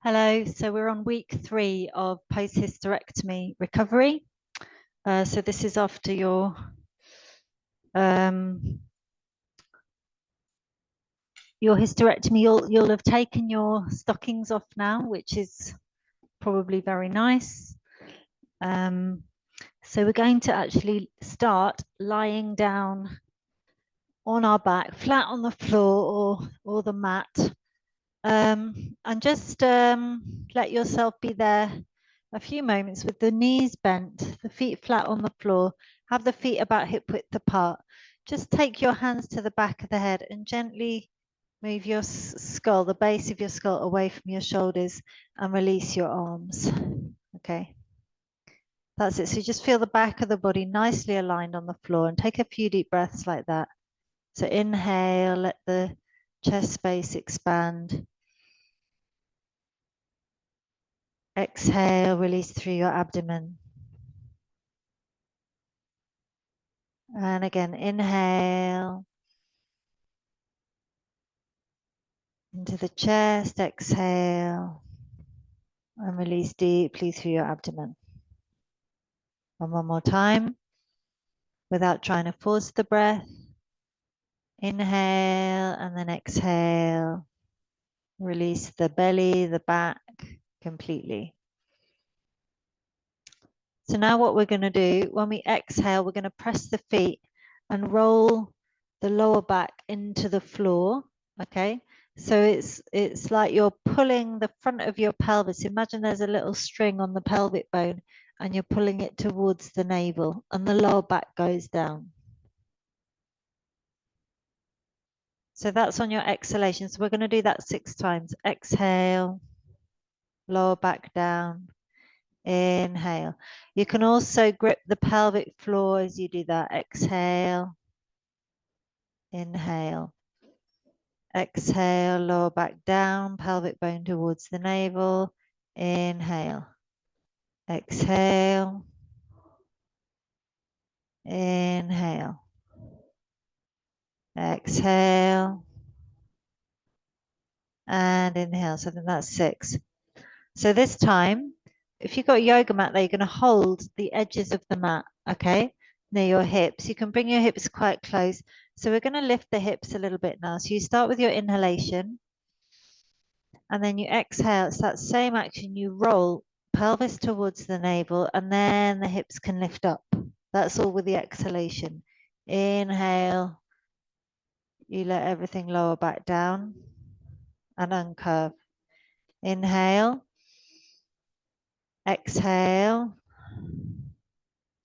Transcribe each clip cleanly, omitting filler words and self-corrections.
Hello, so we're on week 3 of post-hysterectomy recovery. So this is after your hysterectomy. You'll have taken your stockings off now, which is probably very nice. So we're going to actually start lying down on our back, flat on the floor or the mat. And just let yourself be there a few moments with the knees bent, the feet flat on the floor, have the feet about hip width apart. Just take your hands to the back of the head and gently move your skull, the base of your skull, away from your shoulders and release your arms. Okay. That's it. So just feel the back of the body nicely aligned on the floor and take a few deep breaths like that. So inhale, let the chest space expand. Exhale, release through your abdomen. And again, inhale into the chest, exhale, and release deeply through your abdomen. And one more time, without trying to force the breath. Inhale and then exhale. Release the belly, the back completely. So now what we're going to do, when we exhale, we're going to press the feet and roll the lower back into the floor. Okay, so it's like you're pulling the front of your pelvis. Imagine there's a little string on the pelvic bone and you're pulling it towards the navel and the lower back goes down. So that's on your exhalation. So we're going to do that 6 times. Exhale, lower back down. Inhale. You can also grip the pelvic floor as you do that. Exhale. Inhale. Exhale, lower back down, pelvic bone towards the navel. Inhale. Exhale. Inhale. Exhale. And inhale. So then that's 6. So this time, if you've got a yoga mat there, you're going to hold the edges of the mat, okay, near your hips. You can bring your hips quite close. So we're going to lift the hips a little bit now. So you start with your inhalation and then you exhale. It's that same action. You roll pelvis towards the navel and then the hips can lift up. That's all with the exhalation. Inhale. You let everything lower back down and uncurve. Inhale. Exhale.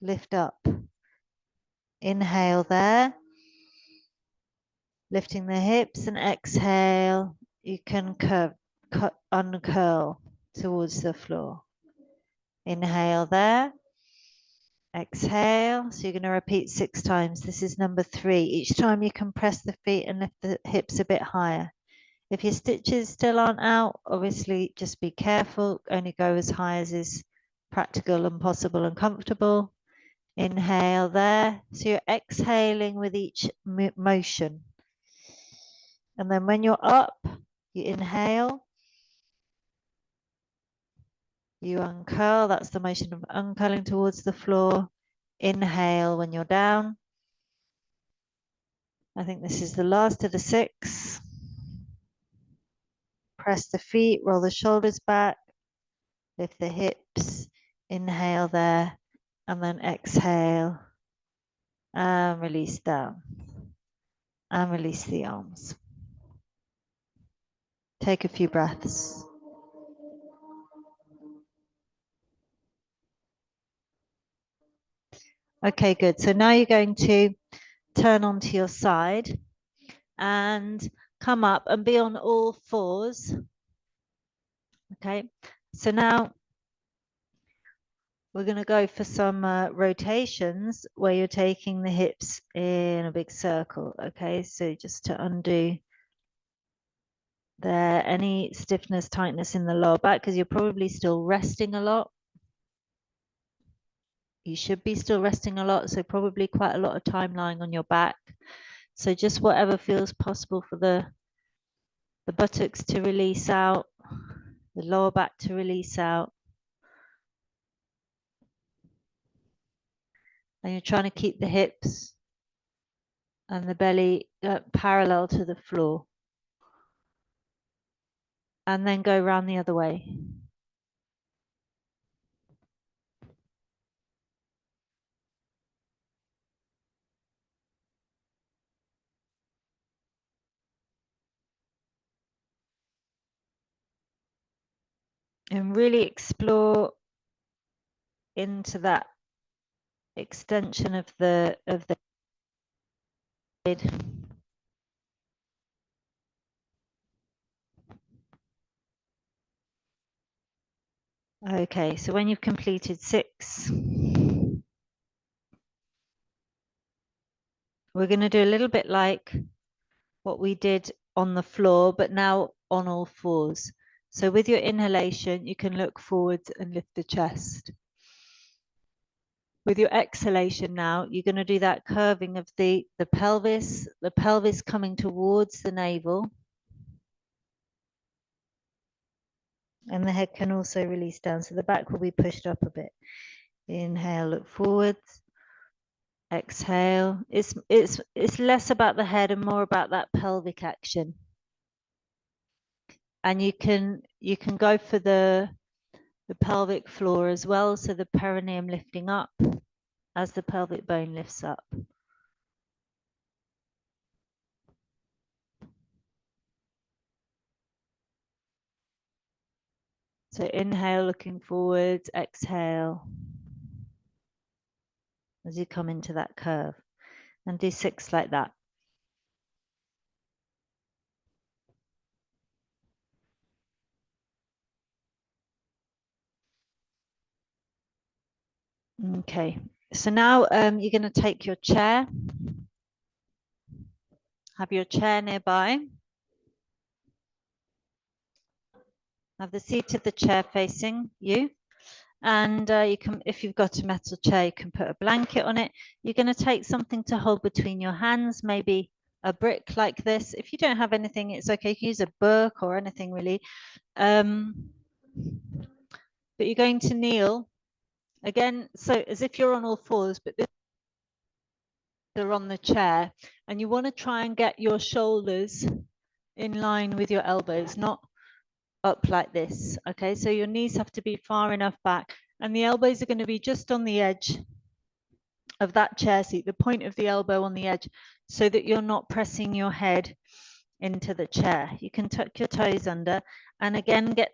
Lift up. Inhale there. Lifting the hips and exhale. You can uncurl towards the floor. Inhale there. Exhale. So you're going to repeat 6 times. This is number 3. Each time you can press the feet and lift the hips a bit higher. If your stitches still aren't out, obviously just be careful. Only go as high as is practical and possible and comfortable. Inhale there. So you're exhaling with each motion. And then when you're up, you inhale. You uncurl. That's the motion of uncurling towards the floor. Inhale when you're down. I think this is the last of the 6. Press the feet, roll the shoulders back, lift the hips, inhale there, and then exhale and release down and release the arms. Take a few breaths. Okay, good. So now you're going to turn onto your side and come up and be on all 4s. Okay, so now we're going to go for some rotations where you're taking the hips in a big circle. Okay, so just to undo there, any stiffness, tightness in the lower back, because you're probably still resting a lot. You should be still resting a lot, so probably quite a lot of time lying on your back. So just whatever feels possible for the buttocks to release out. the lower back to release out. And you're trying to keep the hips and the belly parallel to the floor. And then go around the other way. And really explore into that extension of the head. Okay, so when you've completed 6, we're going to do a little bit like what we did on the floor, but now on all 4s. So with your inhalation, you can look forwards and lift the chest. With your exhalation now, you're going to do that curving of the pelvis coming towards the navel. And the head can also release down. So the back will be pushed up a bit. Inhale, look forwards. Exhale. It's less about the head and more about that pelvic action. And you can go for the pelvic floor as well. So the perineum lifting up as the pelvic bone lifts up. So inhale, looking forwards, exhale as you come into that curve. And do 6 like that. Okay, so now you're going to take your chair. Have your chair nearby. Have the seat of the chair facing you. And you can, if you've got a metal chair, you can put a blanket on it. You're going to take something to hold between your hands, maybe a brick like this. If you don't have anything, it's okay. You can use a book or anything really. But you're going to kneel again, so as if you're on all 4s, but they're on the chair. And you want to try and get your shoulders in line with your elbows, not up like this. Okay, so your knees have to be far enough back and the elbows are going to be just on the edge of that chair seat, the point of the elbow on the edge, so that you're not pressing your head into the chair. You can tuck your toes under and again get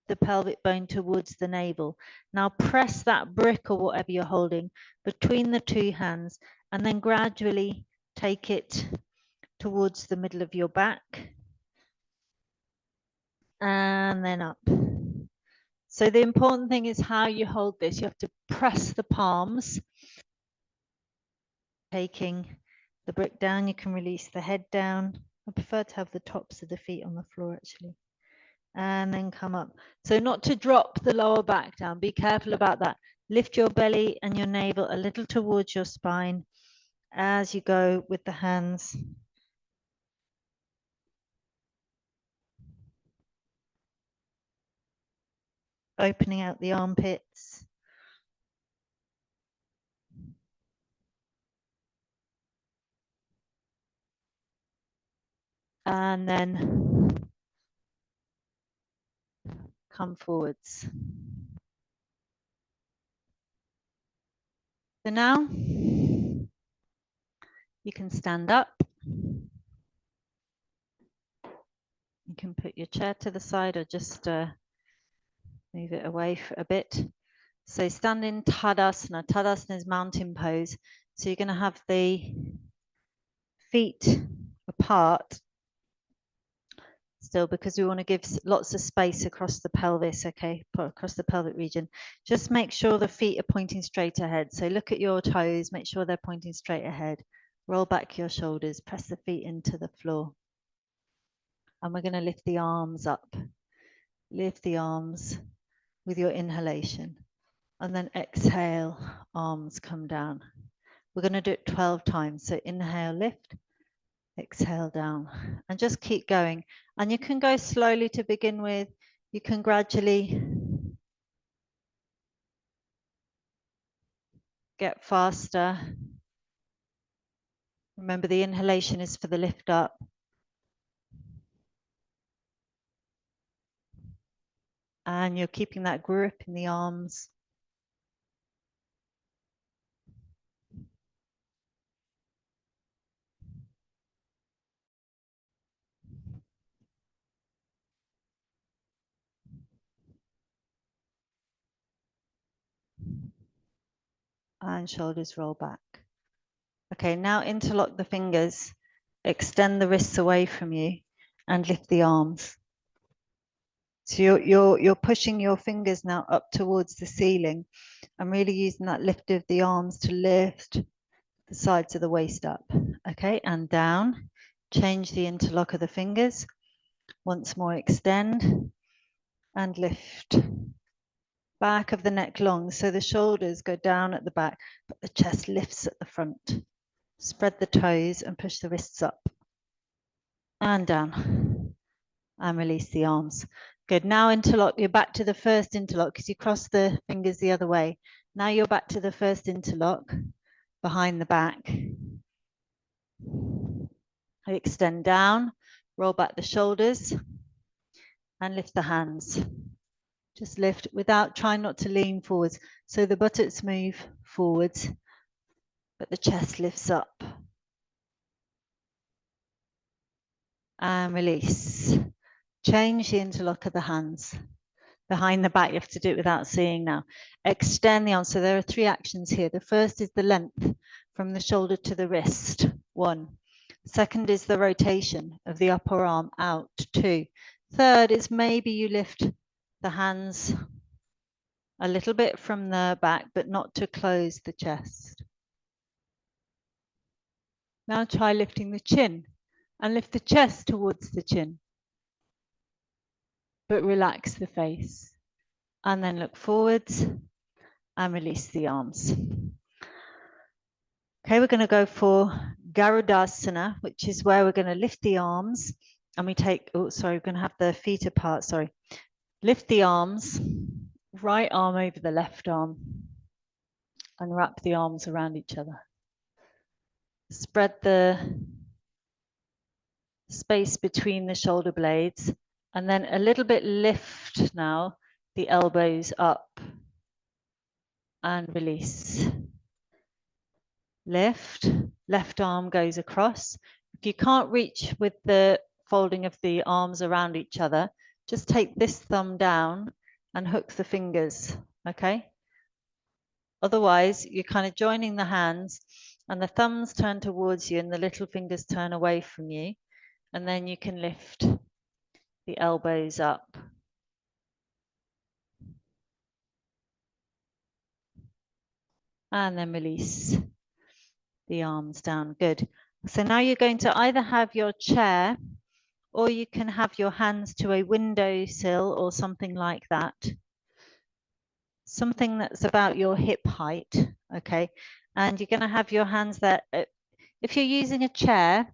the pelvic bone towards the navel. Now press that brick or whatever you're holding between the 2 hands and then gradually take it towards the middle of your back and then up. So the important thing is how you hold this. You have to press the palms. Taking the brick down, you can release the head down. I prefer to have the tops of the feet on the floor actually. And then come up. So not to drop the lower back down. Be careful about that. Lift your belly and your navel a little towards your spine as you go with the hands. Opening out the armpits. And then come forwards. So now you can stand up. You can put your chair to the side or just move it away for a bit. So stand in Tadasana. Tadasana is mountain pose. So you're going to have the feet apart still because we want to give lots of space across the pelvis, okay, across the pelvic region. Just make sure the feet are pointing straight ahead. So look at your toes, make sure they're pointing straight ahead. Roll back your shoulders, press the feet into the floor. And we're going to lift the arms up. Lift the arms with your inhalation. And then exhale, arms come down. We're going to do it 12 times. So inhale, lift. Exhale down and just keep going. And you can go slowly to begin with. You can gradually get faster. Remember, the inhalation is for the lift up. And you're keeping that grip in the arms. And shoulders roll back. Okay, now interlock the fingers, extend the wrists away from you and lift the arms. So you're pushing your fingers now up towards the ceiling and really using that lift of the arms to lift the sides of the waist up. Okay, and down. Change the interlock of the fingers. Once more, extend and lift. Back of the neck long, so the shoulders go down at the back, but the chest lifts at the front. Spread the toes and push the wrists up. And down. And release the arms. Good. Now interlock. You're back to the first interlock because you cross the fingers the other way. Now you're back to the first interlock behind the back. Extend down, roll back the shoulders and lift the hands. Just lift without trying not to lean forwards. So the buttocks move forwards, but the chest lifts up. And release. Change the interlock of the hands. Behind the back, you have to do it without seeing now. Extend the arms. So there are 3 actions here. The first is the length from the shoulder to the wrist, 1. Second is the rotation of the upper arm out, 2. Third is maybe you lift the hands a little bit from the back, but not to close the chest. Now try lifting the chin and lift the chest towards the chin, but relax the face. And then look forwards and release the arms. Okay, we're going to go for Garudasana, which is where we're going to lift the arms and we take, oh, sorry, we're going to have the feet apart, sorry. Lift the arms, right arm over the left arm and wrap the arms around each other. Spread the space between the shoulder blades and then a little bit lift now, the elbows up and release. Lift, left arm goes across. If you can't reach with the folding of the arms around each other, just take this thumb down and hook the fingers, okay? Otherwise, you're kind of joining the hands and the thumbs turn towards you and the little fingers turn away from you. And then you can lift the elbows up. And then release the arms down. Good. So now you're going to either have your chair or you can have your hands to a windowsill or something like that. Something that's about your hip height, okay? And you're going to have your hands there. If you're using a chair,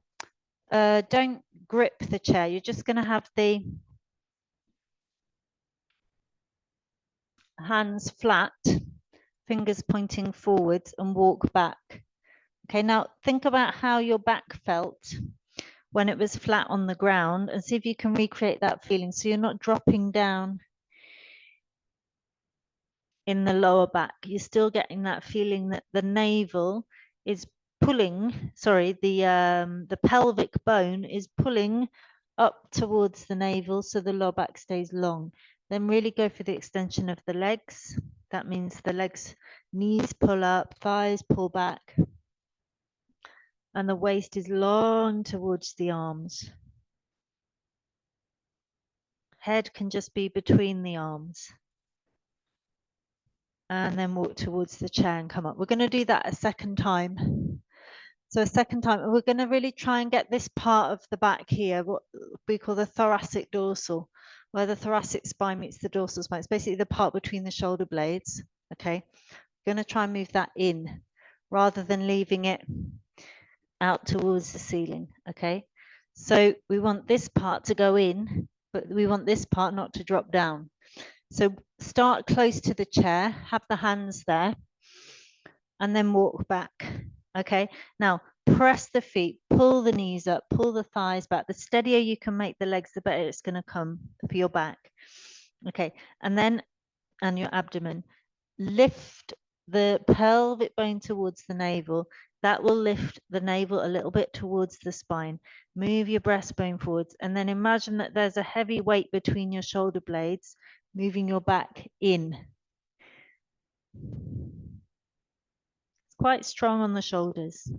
don't grip the chair. You're just going to have the hands flat, fingers pointing forwards and walk back. Okay, now think about how your back felt when it was flat on the ground and see if you can recreate that feeling. So you're not dropping down in the lower back. You're still getting that feeling that the navel is pulling, sorry, the pelvic bone is pulling up towards the navel so the lower back stays long. Then really go for the extension of the legs. That means the legs, knees pull up, thighs pull back. And the waist is long towards the arms. Head can just be between the arms. And then walk towards the chair and come up. We're going to do that a second time. So a second time, we're going to really try and get this part of the back here, what we call the thoracic dorsal, where the thoracic spine meets the dorsal spine. It's basically the part between the shoulder blades. Okay, we're going to try and move that in rather than leaving it out towards the ceiling, okay? So we want this part to go in, but we want this part not to drop down. So start close to the chair, have the hands there, and then walk back, okay? Now, press the feet, pull the knees up, pull the thighs back. The steadier you can make the legs, the better it's gonna come for your back. Okay, and then, and your abdomen. Lift the pelvic bone towards the navel. That will lift the navel a little bit towards the spine. Move your breastbone forwards, and then imagine that there's a heavy weight between your shoulder blades, moving your back in. It's quite strong on the shoulders.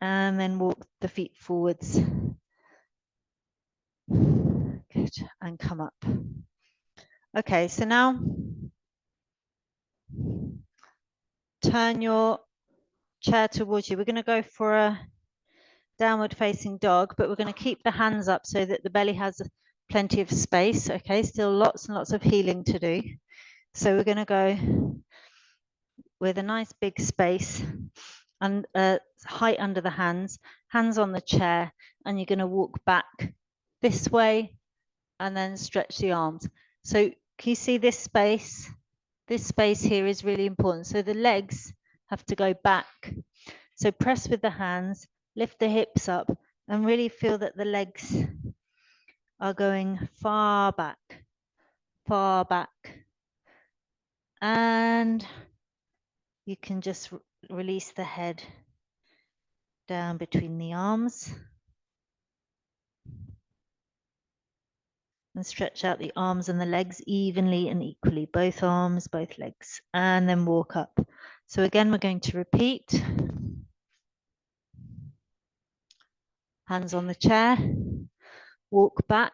And then walk the feet forwards. Good, and come up. Okay, so now turn your chair towards you. We're going to go for a downward facing dog, but we're going to keep the hands up so that the belly has plenty of space. Okay, still lots and lots of healing to do. So we're going to go with a nice big space and height under the hands on the chair, and you're going to walk back this way and then stretch the arms. So can you see this space? This space here is really important. So the legs have to go back. So press with the hands, lift the hips up, and really feel that the legs are going far back, far back. And you can just release the head down between the arms. And stretch out the arms and the legs evenly and equally, both arms, both legs, and then walk up. So again, we're going to repeat. Hands on the chair, walk back.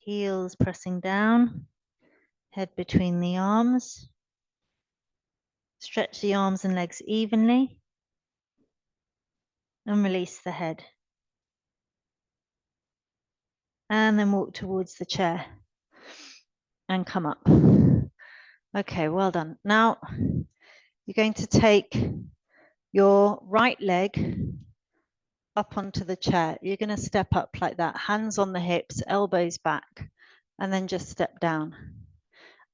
Heels pressing down, head between the arms. Stretch the arms and legs evenly and release the head. And then walk towards the chair and come up. Okay, well done. Now you're going to take your right leg up onto the chair. You're going to step up like that, hands on the hips, elbows back, and then just step down.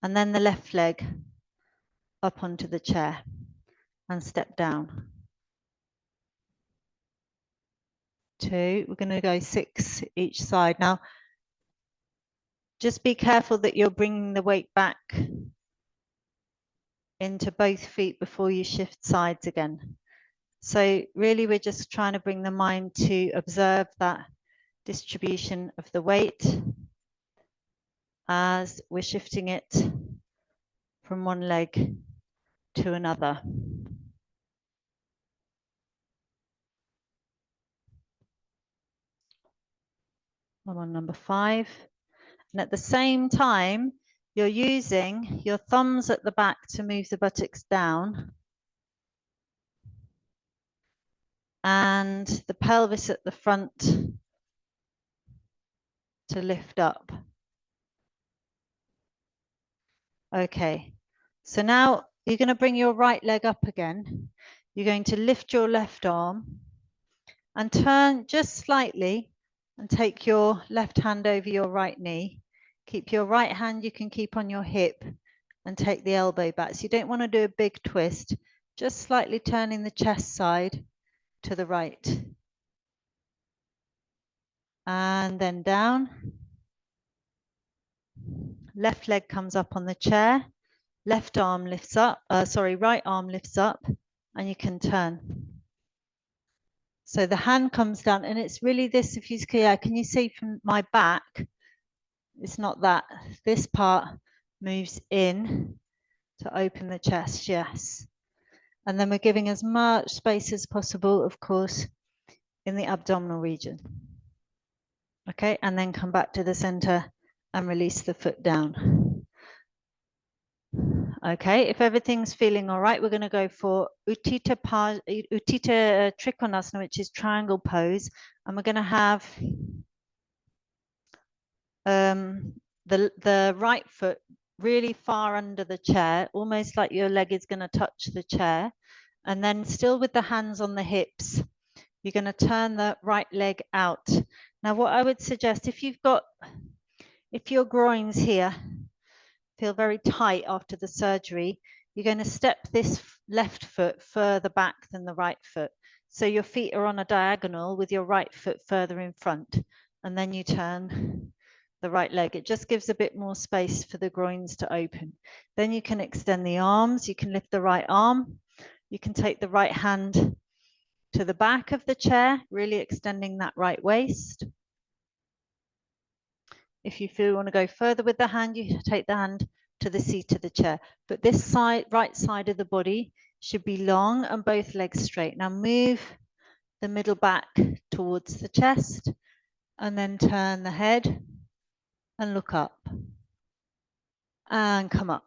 And then the left leg up onto the chair and step down. 2, we're going to go 6 each side. Now, just be careful that you're bringing the weight back into both feet before you shift sides again. So really, we're just trying to bring the mind to observe that distribution of the weight as we're shifting it from one leg to another. I'm on number 5. And at the same time, you're using your thumbs at the back to move the buttocks down and the pelvis at the front to lift up. Okay, so now you're going to bring your right leg up again. You're going to lift your left arm and turn just slightly and take your left hand over your right knee. Keep your right hand, you can keep on your hip and take the elbow back. So you don't want to do a big twist, just slightly turning the chest side to the right. And then down. Left leg comes up on the chair. Left arm lifts up, right arm lifts up, and you can turn. So the hand comes down, and it's really this, if you can you see from my back, it's not that. This part moves in to open the chest, yes. And then we're giving as much space as possible, of course, in the abdominal region. Okay, and then come back to the center and release the foot down. Okay, if everything's feeling all right, we're going to go for Utthita Trikonasana, which is triangle pose. And we're going to have the right foot really far under the chair, almost like your leg is going to touch the chair. And then still with the hands on the hips, you're going to turn the right leg out. Now, what I would suggest, if your groins here feel very tight after the surgery, you're going to step this left foot further back than the right foot. So your feet are on a diagonal with your right foot further in front, and then you turn the right leg. It just gives a bit more space for the groins to open. Then you can extend the arms. You can lift the right arm. You can take the right hand to the back of the chair, really extending that right waist. If you feel you want to go further with the hand, you take the hand to the seat of the chair. But this side, right side of the body should be long and both legs straight. Now move the middle back towards the chest and then turn the head and look up and come up.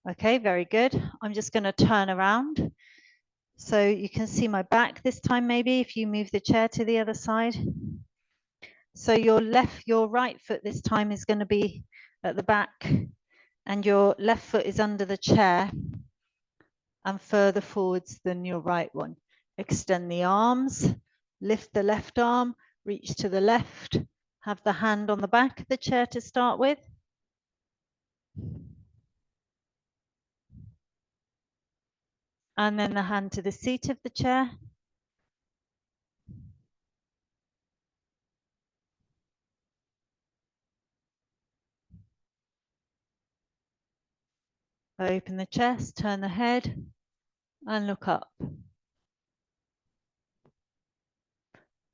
Okay, very good. I'm just going to turn around so you can see my back this time, maybe if you move the chair to the other side. So your right foot this time is going to be at the back and your left foot is under the chair and further forwards than your right one. Extend the arms, lift the left arm, reach to the left, have the hand on the back of the chair to start with. And then the hand to the seat of the chair. Open the chest, turn the head and look up.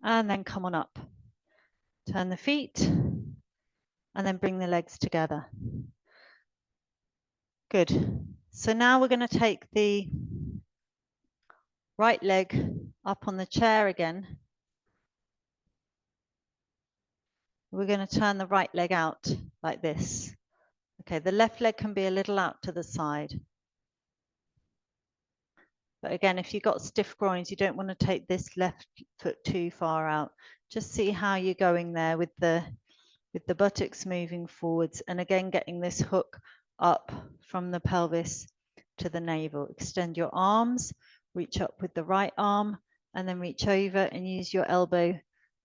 And then come on up. Turn the feet and then bring the legs together. Good. So now we're going to take the right leg up on the chair again. We're going to turn the right leg out like this. Okay, the left leg can be a little out to the side. But again, if you've got stiff groins, you don't want to take this left foot too far out. Just see how you're going there with the buttocks moving forwards. And again, getting this hook up from the pelvis to the navel. Extend your arms, reach up with the right arm, and then reach over and use your elbow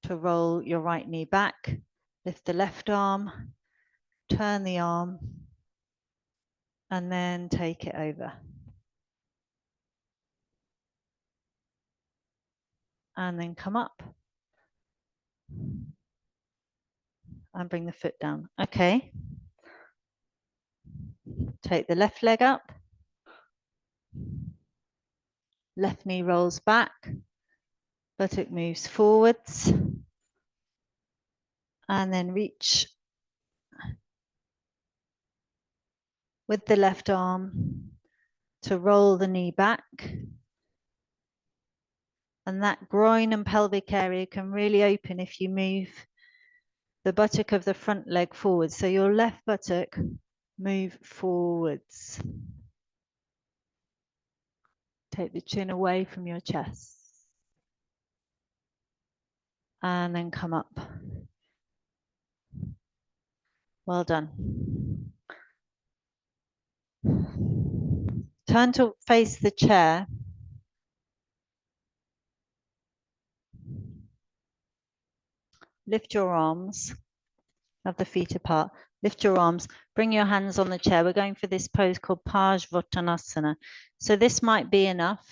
to roll your right knee back. Lift the left arm, turn the arm, and then take it over. And then come up and bring the foot down. Okay. Take the left leg up. Left knee rolls back. Buttock moves forwards. And then reach with the left arm to roll the knee back. And that groin and pelvic area can really open if you move the buttock of the front leg forward. So your left buttock move forwards. Take the chin away from your chest. And then come up. Well done. Turn to face the chair. Lift your arms. Have the feet apart. Lift your arms. Bring your hands on the chair. We're going for this pose called Parsvottanasana. So this might be enough,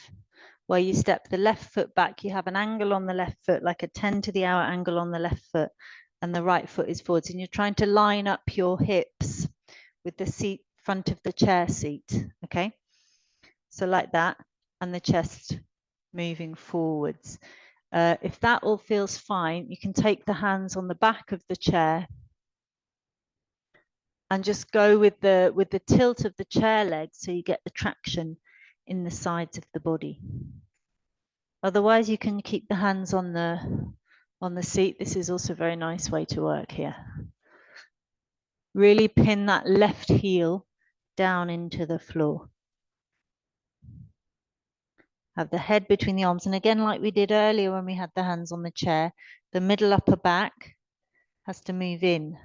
where you step the left foot back. You have an angle on the left foot, like a 10 to the hour angle on the left foot, and the right foot is forwards. And you're trying to line up your hips with the seat, front of the chair seat. Okay. So like that, and the chest moving forwards. If that all feels fine, you can take the hands on the back of the chair and just go with the tilt of the chair legs so you get the traction in the sides of the body. Otherwise, you can keep the hands on the seat. This is also a very nice way to work here. Really pin that left heel down into the floor. Have the head between the arms. And again, like we did earlier when we had the hands on the chair, the middle upper back has to move in.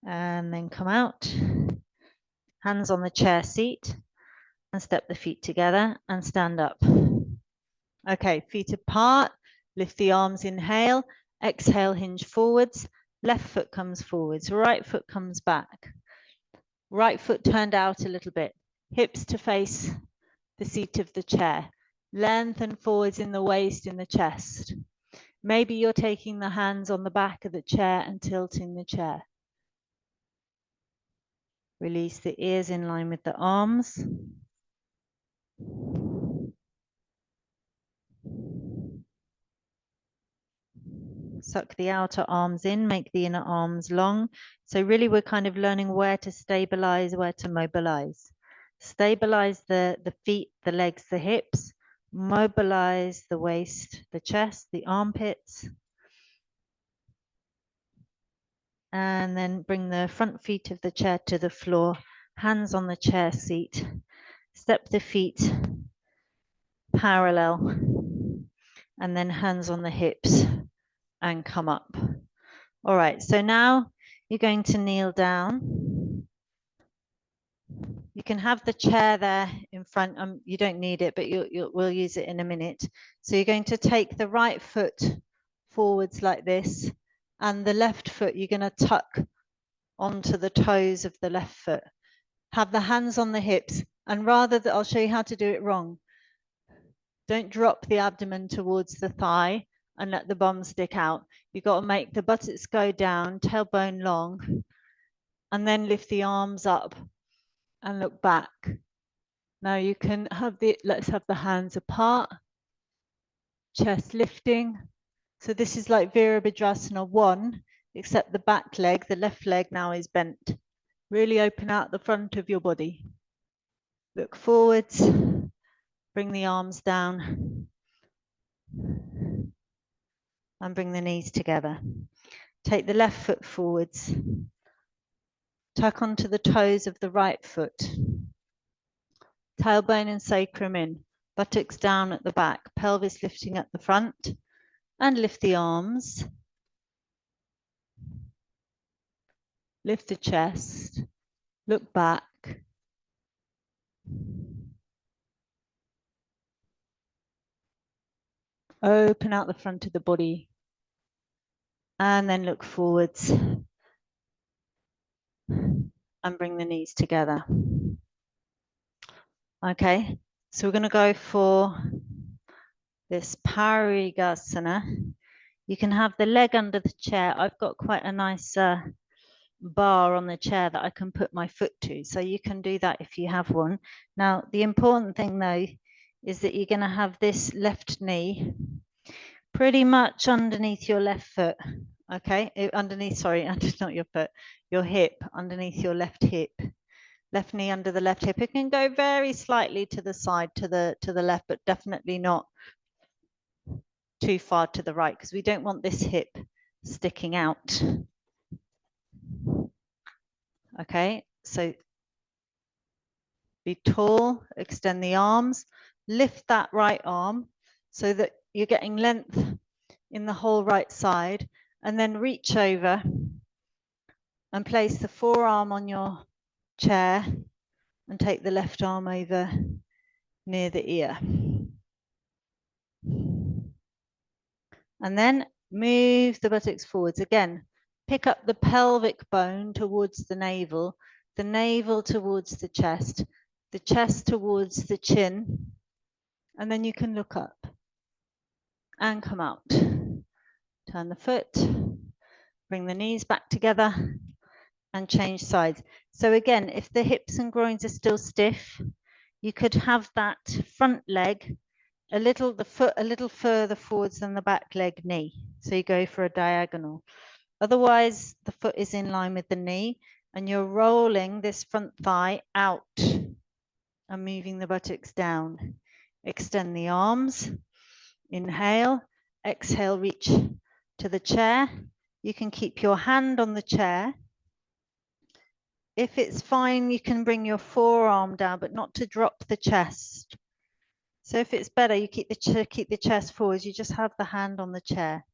And then come out, hands on the chair seat, and step the feet together and stand up. Okay, feet apart, lift the arms, inhale, exhale, hinge forwards, left foot comes forwards, right foot comes back. Right foot turned out a little bit, hips to face the seat of the chair. Lengthen forwards in the waist, in the chest. Maybe you're taking the hands on the back of the chair and tilting the chair. Release the ears in line with the arms. Suck the outer arms in, make the inner arms long. So really we're kind of learning where to stabilize, where to mobilize. Stabilize the feet, the legs, the hips. Mobilize the waist, the chest, the armpits. And then bring the front feet of the chair to the floor, hands on the chair seat. Step the feet parallel, and then hands on the hips and come up. All right, so now you're going to kneel down. You can have the chair there in front. You don't need it, but we'll use it in a minute. So you're going to take the right foot forwards like this, and the left foot you're going to tuck onto the toes of the left foot. Have the hands on the hips, and rather that, I'll show you how to do it wrong. Don't drop the abdomen towards the thigh and let the bum stick out. You've got to make the buttocks go down, tailbone long, and then lift the arms up and look back. Now you can have let's have the hands apart, chest lifting. So this is like Virabhadrasana 1, except the back leg, the left leg now is bent. Really open out the front of your body. Look forwards, bring the arms down, and bring the knees together. Take the left foot forwards, tuck onto the toes of the right foot. Tailbone and sacrum in, buttocks down at the back, pelvis lifting at the front, and lift the arms. Lift the chest, look back. Open out the front of the body, and then look forwards and bring the knees together. Okay, so we're going to go for this Parigasana. You can have the leg under the chair. I've got quite a nice bar on the chair that I can put my foot to, so you can do that if you have one. Now, the important thing though is that you're going to have this left knee pretty much underneath your left foot. Okay, underneath, sorry, not your foot, your hip, underneath your left hip. Left knee under the left hip. It can go very slightly to the side, to the left, but definitely not too far to the right, because we don't want this hip sticking out. Okay, so be tall, extend the arms, lift that right arm so that you're getting length in the whole right side, and then reach over and place the forearm on your chair and take the left arm over near the ear. And then move the buttocks forwards. Again, pick up the pelvic bone towards the navel towards the chest towards the chin, and then you can look up and come out. Turn the foot, bring the knees back together, and change sides. So again, if the hips and groins are still stiff, you could have that front leg the foot a little further forwards than the back leg knee. So you go for a diagonal. Otherwise, the foot is in line with the knee, and you're rolling this front thigh out and moving the buttocks down. Extend the arms. Inhale, exhale, reach to the chair. You can keep your hand on the chair. If it's fine, you can bring your forearm down, but not to drop the chest. So if it's better, you keep the chest forwards, you just have the hand on the chair.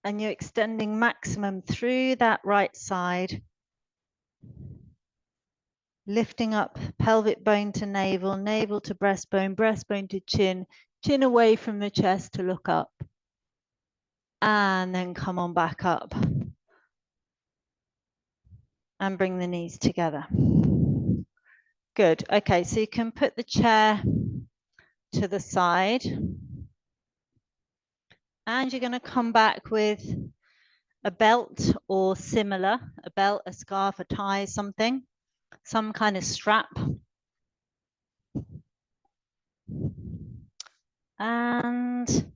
And you're extending maximum through that right side, lifting up pelvic bone to navel, navel to breastbone to chin, chin away from the chest to look up. And then come on back up. And bring the knees together. Good. Okay, so you can put the chair to the side. And you're going to come back with a belt or similar, a belt, a scarf, a tie, something, some kind of strap. And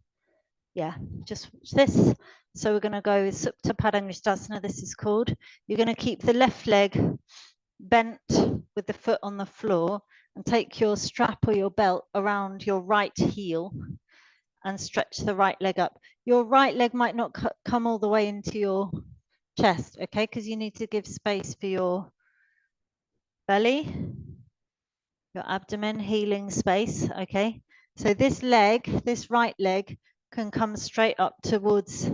yeah, just this. So we're going to go with Supta Padangusthasana, this is called. You're going to keep the left leg bent with the foot on the floor and take your strap or your belt around your right heel and stretch the right leg up. Your right leg might not come all the way into your chest, okay? Because you need to give space for your belly, your abdomen, healing space, okay? So this leg, this right leg, can come straight up towards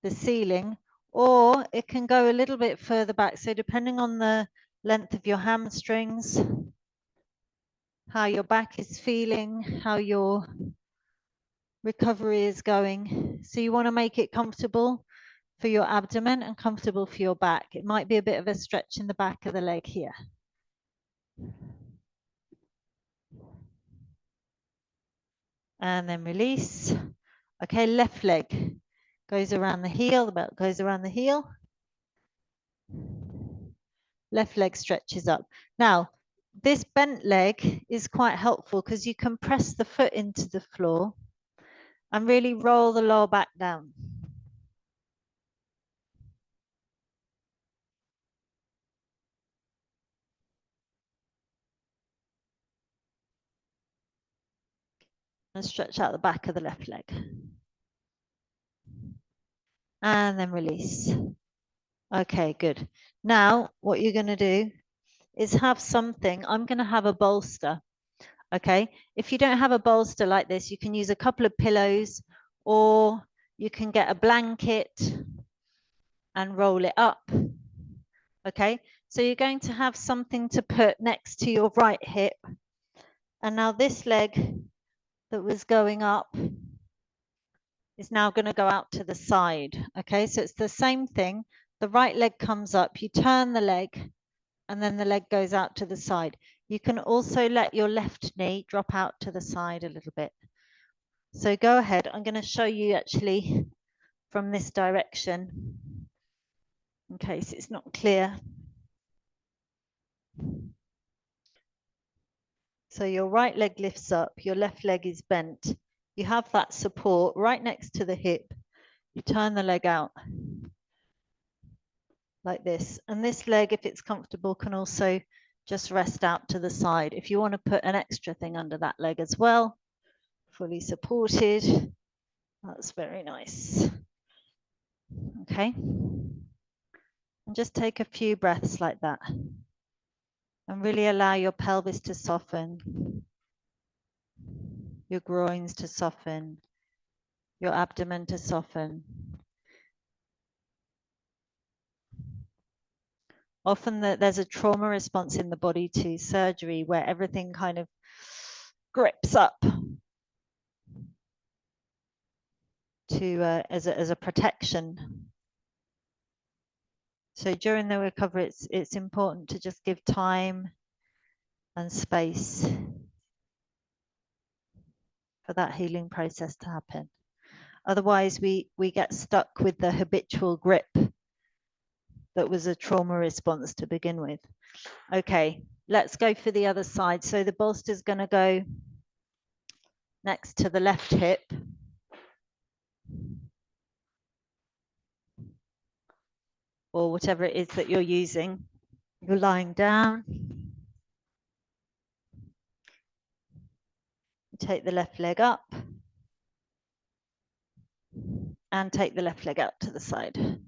the ceiling, or it can go a little bit further back. So depending on the length of your hamstrings, how your back is feeling, how your recovery is going. So you want to make it comfortable for your abdomen and comfortable for your back. It might be a bit of a stretch in the back of the leg here. And then release. Okay, left leg goes around the heel, the belt goes around the heel. Left leg stretches up. Now, this bent leg is quite helpful because you can press the foot into the floor and really roll the lower back down. And stretch out the back of the left leg. And then release. Okay, good. Now, what you're going to do is have something. I'm going to have a bolster. Okay, if you don't have a bolster like this, you can use a couple of pillows, or you can get a blanket and roll it up. Okay, so you're going to have something to put next to your right hip. And now this leg that was going up is now going to go out to the side. Okay, so it's the same thing. The right leg comes up, you turn the leg, and then the leg goes out to the side. You can also let your left knee drop out to the side a little bit. So go ahead. I'm going to show you actually from this direction in case it's not clear. So your right leg lifts up, your left leg is bent. You have that support right next to the hip. You turn the leg out like this. And this leg, if it's comfortable, can also just rest out to the side. If you want to put an extra thing under that leg as well, fully supported, that's very nice. Okay. And just take a few breaths like that. And really allow your pelvis to soften, your groins to soften, your abdomen to soften. Often there's a trauma response in the body to surgery where everything kind of grips up to as a protection. So during the recovery, it's important to just give time and space for that healing process to happen. Otherwise, we get stuck with the habitual grip that was a trauma response to begin with. Okay, let's go for the other side. So the bolster is going to go next to the left hip. Or whatever it is that you're using. You're lying down. Take the left leg up. And take the left leg out to the side.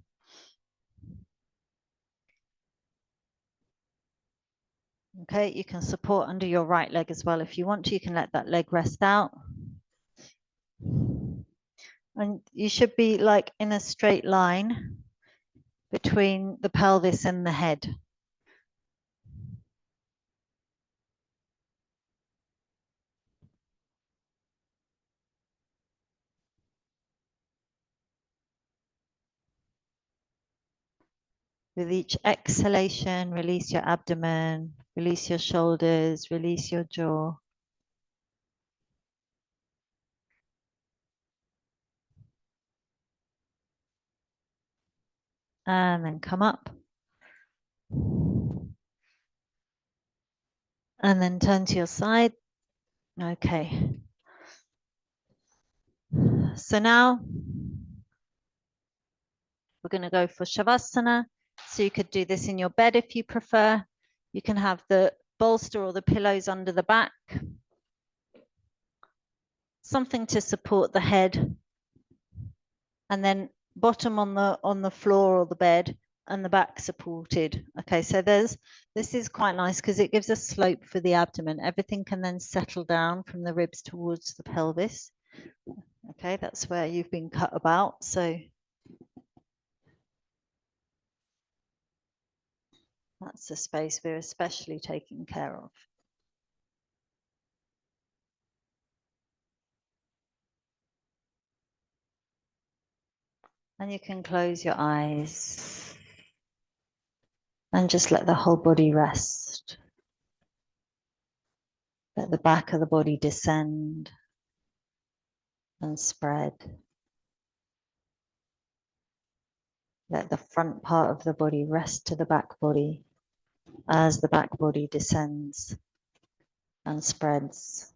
Okay, you can support under your right leg as well if you want to. You can let that leg rest out. And you should be like in a straight line between the pelvis and the head. With each exhalation, release your abdomen, release your shoulders, release your jaw. And then come up. And then turn to your side. Okay. So now we're going to go for Shavasana. So you could do this in your bed if you prefer. You can have the bolster or the pillows under the back. Something to support the head. And then bottom on the floor or the bed and the back supported. Okay, so this is quite nice because it gives a slope for the abdomen. Everything can then settle down from the ribs towards the pelvis. Okay, that's where you've been cut about. So that's the space we're especially taking care of. And you can close your eyes and just let the whole body rest. Let the back of the body descend and spread. Let the front part of the body rest to the back body as the back body descends and spreads.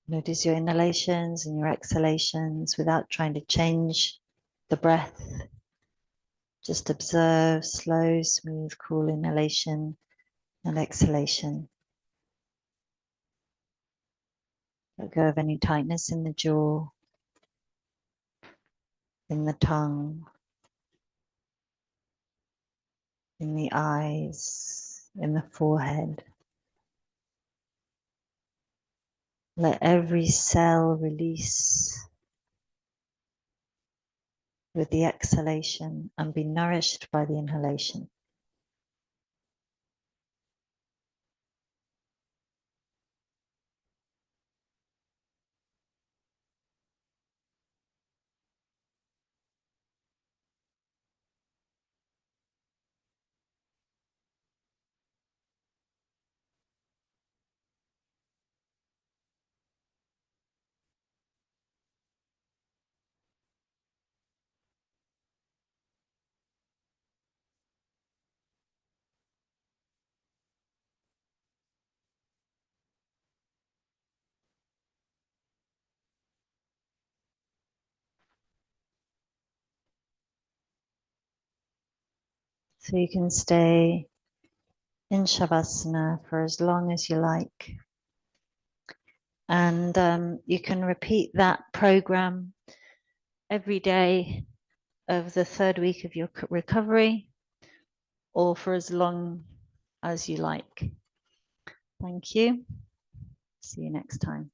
Notice your inhalations and your exhalations without trying to change the breath. Just observe slow, smooth, cool inhalation and exhalation. Let go of any tightness in the jaw, in the tongue, in the eyes, in the forehead. Let every cell release with the exhalation and be nourished by the inhalation. So you can stay in Shavasana for as long as you like. And you can repeat that program every day of the third week of your recovery or for as long as you like. Thank you. See you next time.